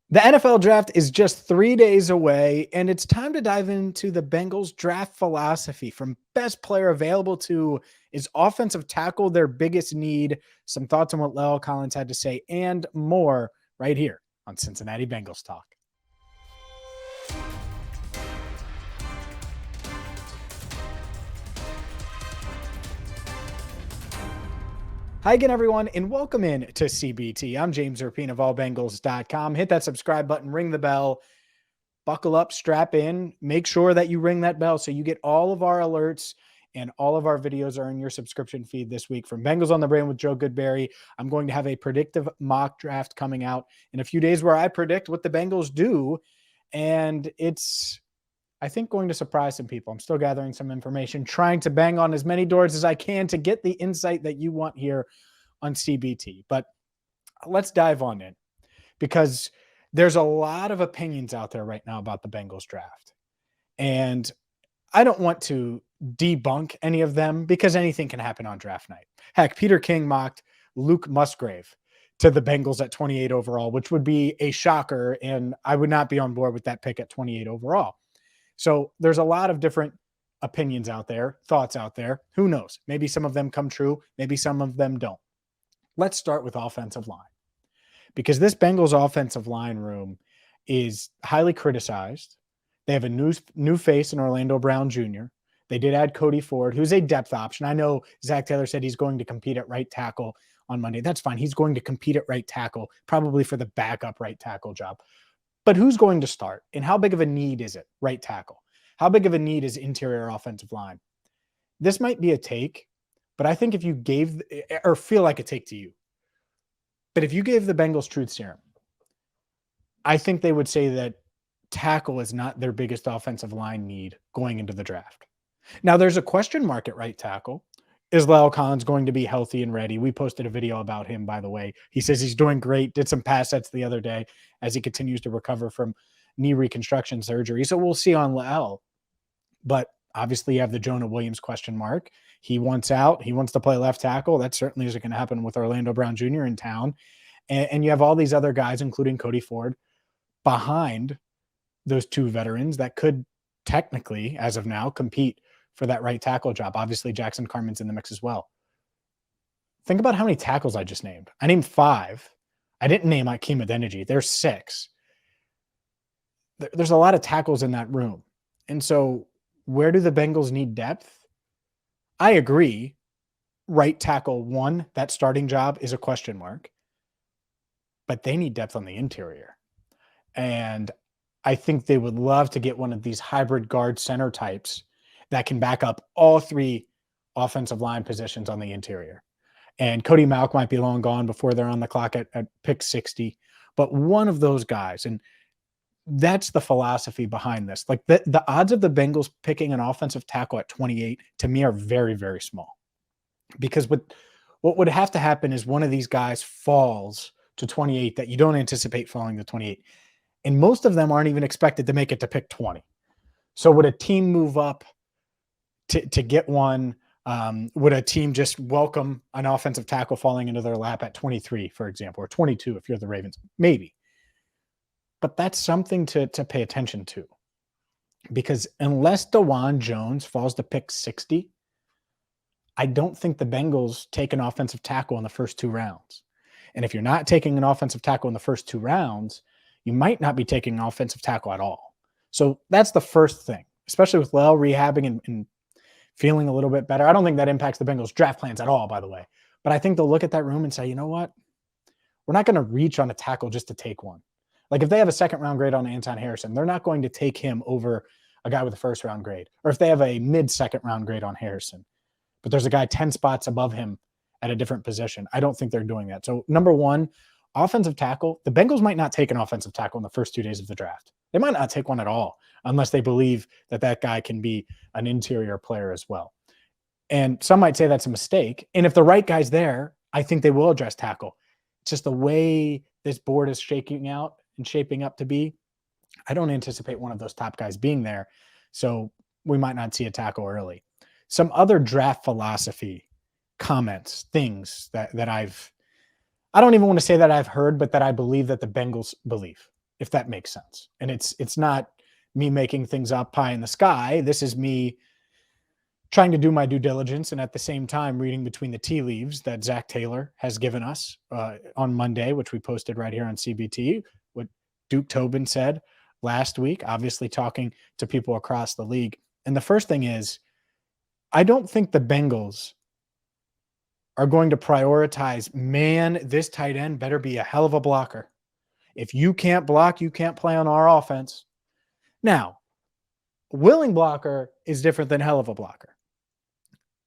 The NFL draft is just 3 days away, and it's time to dive into the Bengals draft philosophy from best player available to is offensive tackle their biggest need, some thoughts on what La'el Collins had to say, and more right here on Cincinnati Bengals Talk. Hi again, everyone, and welcome in to CBT. I'm James Rapien of allbengals.com. Hit that subscribe button, ring the bell, buckle up, strap in, make sure that you ring that bell so you get all of our alerts and all of our videos are in your subscription feed this week. From Bengals on the Brain with Joe Goodberry, I'm going to have a predictive mock draft coming out in a few days where I predict what the Bengals do, and it's, I think, going to surprise some people. I'm still gathering some information, trying to bang on as many doors as I can to get the insight that you want here on CBT. But let's dive on in, because there's a lot of opinions out there right now about the Bengals draft. And I don't want to debunk any of them because anything can happen on draft night. Heck, Peter King mocked Luke Musgrave to the Bengals at 28 overall, which would be a shocker. And I would not be on board with that pick at 28 overall. So there's a lot of different opinions out there, thoughts out there. Who knows? Maybe some of them come true. Maybe some of them don't. Let's start with offensive line, because this Bengals offensive line room is highly criticized. They have a new face in Orlando Brown Jr. They did add Cody Ford, who's a depth option. I know Zach Taylor said he's going to compete at right tackle on Monday. That's fine. He's going to compete at right tackle, probably for the backup right tackle job. But who's going to start? And how big of a need is it, right tackle? How big of a need is interior offensive line? This might be a take, but I think if you gave, or feel like a take to you, but if you gave the Bengals truth serum, I think they would say that tackle is not their biggest offensive line need going into the draft. Now, there's a question mark at right tackle. Is La'el Collins going to be healthy and ready? We posted a video about him, by the way. He says he's doing great, did some pass sets the other day as he continues to recover from knee reconstruction surgery. So we'll see on La'el. But obviously you have the Jonah Williams question mark. He wants out. He wants to play left tackle. That certainly isn't going to happen with Orlando Brown Jr. in town. And you have all these other guys, including Cody Ford, behind those two veterans that could technically, as of now, compete for that right tackle job. Obviously, Jackson Carman's in the mix as well. Think about how many tackles I just named. I named 5. I didn't name Akeem Adeniji. There's 6. There's a lot of tackles in that room. And so where do the Bengals need depth? I agree. Right tackle 1, that starting job is a question mark. But they need depth on the interior. And I think they would love to get one of these hybrid guard center types that can back up all 3 offensive line positions on the interior. And Cody Mauch might be long gone before they're on the clock at pick 60. But one of those guys, and that's the philosophy behind this. Like the odds of the Bengals picking an offensive tackle at 28, to me, are very, very small. Because what would have to happen is one of these guys falls to 28 that you don't anticipate falling to 28. And most of them aren't even expected to make it to pick 20. So would a team move up to get one? Would a team just welcome an offensive tackle falling into their lap at 23, for example, or 22 if you're the Ravens? Maybe. But that's something to pay attention to. Because unless DeJuan Jones falls to pick 60, I don't think the Bengals take an offensive tackle in the first 2 rounds. And if you're not taking an offensive tackle in the first 2 rounds, you might not be taking an offensive tackle at all. So that's the first thing, especially with La'el rehabbing and feeling a little bit better. I don't think that impacts the Bengals draft plans at all, by the way. But I think they'll look at that room and say, you know what? We're not going to reach on a tackle just to take one. Like if they have a second-round grade on Anton Harrison, they're not going to take him over a guy with a first-round grade. Or if they have a mid-second-round grade on Harrison, but there's a guy 10 spots above him at a different position, I don't think they're doing that. So number one, offensive tackle. The Bengals might not take an offensive tackle in the first 2 days of the draft. They might not take one at all unless they believe that that guy can be an interior player as well. And some might say that's a mistake. And if the right guy's there, I think they will address tackle. It's just the way this board is shaking out and shaping up to be. I don't anticipate one of those top guys being there. So we might not see a tackle early. Some other draft philosophy comments, things that I don't even want to say that I've heard, but that I believe that the Bengals believe. if that makes sense. And it's not me making things up pie in the sky. This is me trying to do my due diligence and at the same time reading between the tea leaves that Zach Taylor has given us on Monday, which we posted right here on CBT, what Duke Tobin said last week, obviously talking to people across the league. And the first thing is, I don't think the Bengals are going to prioritize, man, this tight end better be a hell of a blocker. If you can't block, you can't play on our offense. Now, willing blocker is different than hell of a blocker.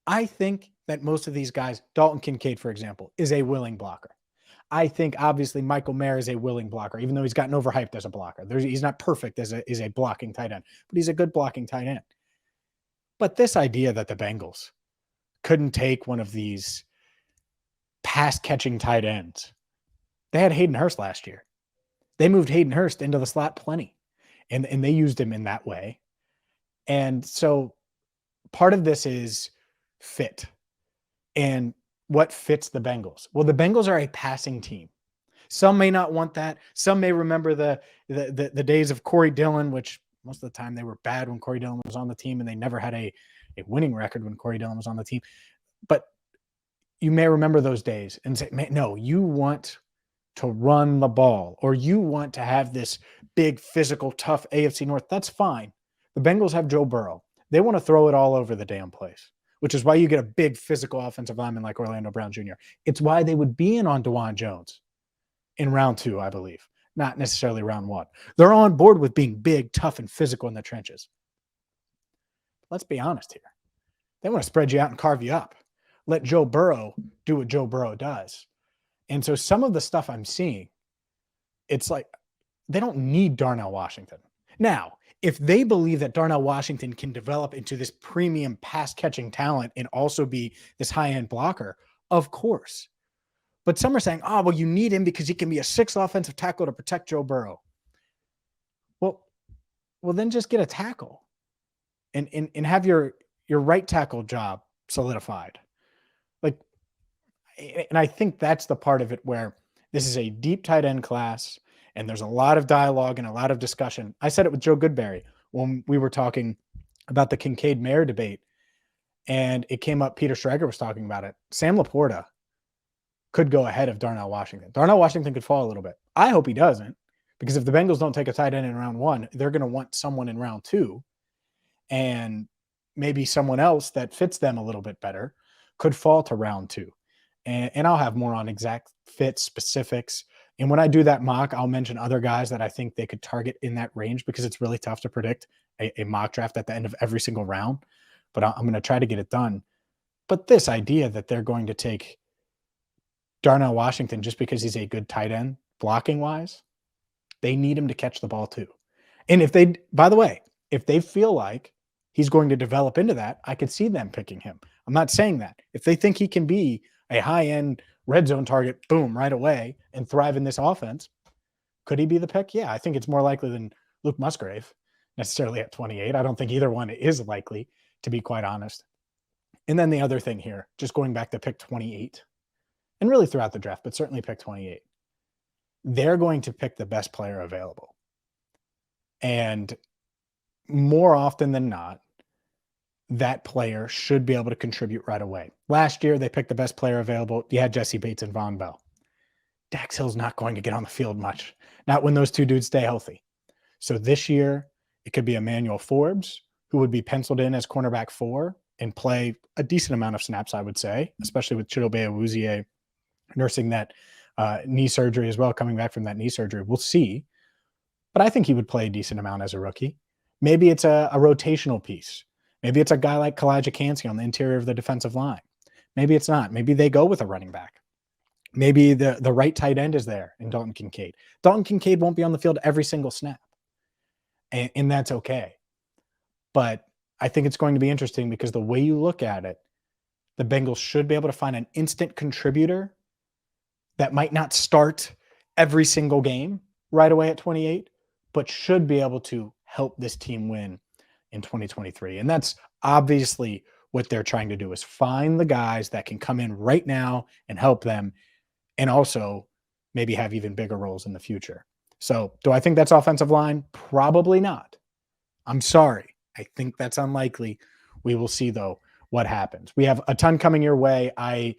I think that most of these guys, Dalton Kincaid, for example, is a willing blocker. I think obviously Michael Mayer is a willing blocker, even though he's gotten overhyped as a blocker. He's not perfect as a blocking tight end, but he's a good blocking tight end. But this idea that the Bengals couldn't take one of these pass catching tight ends, they had Hayden Hurst last year. They moved Hayden Hurst into the slot plenty, and they used him in that way. And so part of this is fit and what fits the Bengals. Well, the Bengals are a passing team. Some may not want that. Some may remember the days of Corey Dillon, which most of the time they were bad when Corey Dillon was on the team, and they never had a winning record when Corey Dillon was on the team. But you may remember those days and say, man, no, you want to run the ball, or you want to have this big, physical, tough AFC North. That's fine. The Bengals have Joe Burrow. They want to throw it all over the damn place, which is why you get a big physical offensive lineman like Orlando Brown Jr. It's why they would be in on DeJuan Jones in round 2, I believe, not necessarily round 1. They're on board with being big, tough, and physical in the trenches. Let's be honest here. They want to spread you out and carve you up. Let Joe Burrow do what Joe Burrow does. And so some of the stuff I'm seeing, it's like they don't need Darnell Washington. Now, if they believe that Darnell Washington can develop into this premium pass-catching talent and also be this high-end blocker, of course. But some are saying, oh, well, you need him because he can be a 6th offensive tackle to protect Joe Burrow. Well, then just get a tackle and have your right tackle job solidified. And I think that's the part of it where this is a deep tight end class, and there's a lot of dialogue and a lot of discussion. I said it with Joe Goodberry when we were talking about the Kincaid-Mayer debate, and it came up, Peter Schrager was talking about it. Sam Laporta could go ahead of Darnell Washington. Darnell Washington could fall a little bit. I hope he doesn't, because if the Bengals don't take a tight end in round 1, they're going to want someone in round 2, and maybe someone else that fits them a little bit better could fall to round 2. And I'll have more on exact fit specifics. And when I do that mock, I'll mention other guys that I think they could target in that range, because it's really tough to predict a mock draft at the end of every single round. But I'm going to try to get it done. But this idea that they're going to take Darnell Washington just because he's a good tight end blocking wise, they need him to catch the ball too. And if they, by the way, if they feel like he's going to develop into that, I could see them picking him. I'm not saying that. If they think he can be a high-end red zone target, boom, right away, and thrive in this offense, could he be the pick? Yeah, I think it's more likely than Luke Musgrave necessarily at 28. I don't think either one is likely, to be quite honest. And then the other thing here, just going back to pick 28, and really throughout the draft, but certainly pick 28, they're going to pick the best player available. And more often than not, that player should be able to contribute right away. Last year, they picked the best player available. You had Jesse Bates and Von Bell. Dax Hill's not going to get on the field much, not when those two dudes stay healthy. So this year, it could be Emmanuel Forbes, who would be penciled in as cornerback 4 and play a decent amount of snaps, I would say, especially with Chidobe Awuzie nursing that knee surgery as well, coming back from that knee surgery. We'll see. But I think he would play a decent amount as a rookie. Maybe it's a rotational piece. Maybe it's a guy like Kalijah Kancey on the interior of the defensive line. Maybe it's not. Maybe they go with a running back. Maybe the right tight end is there in Dalton Kincaid. Dalton Kincaid won't be on the field every single snap, and that's okay. But I think it's going to be interesting because the way you look at it, the Bengals should be able to find an instant contributor that might not start every single game right away at 28, but should be able to help this team win in 2023. And that's obviously what they're trying to do, is find the guys that can come in right now and help them, and also maybe have even bigger roles in the future. So do I think that's offensive line? Probably not. I'm sorry. I think that's unlikely. We will see, though, what happens. We have a ton coming your way. I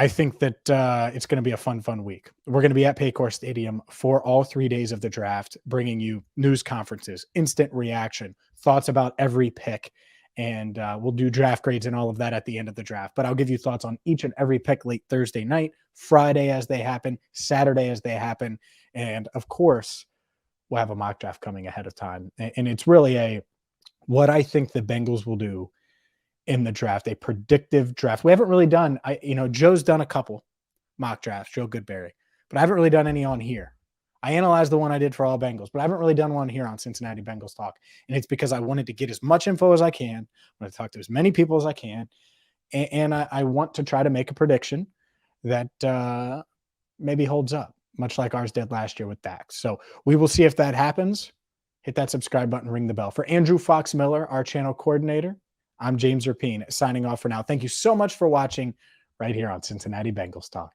think that it's going to be a fun week. We're going to be at Paycor Stadium for all 3 days of the draft, bringing you news conferences, instant reaction, thoughts about every pick, and we'll do draft grades and all of that at the end of the draft. But I'll give you thoughts on each and every pick late Thursday night, Friday as they happen, Saturday as they happen, and of course, we'll have a mock draft coming ahead of time. And it's really what I think the Bengals will do in the draft, a predictive draft. We haven't really done, Joe's done a couple mock drafts, Joe Goodberry, but I haven't really done any on here. I analyzed the one I did for all Bengals, but I haven't really done one here on Cincinnati Bengals Talk. And it's because I wanted to get as much info as I can. I want to talk to as many people as I can. And I want to try to make a prediction that maybe holds up, much like ours did last year with Dax. So we will see if that happens. Hit that subscribe button, ring the bell. For Andrew Fox Miller, our channel coordinator, I'm James Rapien, signing off for now. Thank you so much for watching right here on Cincinnati Bengals Talk.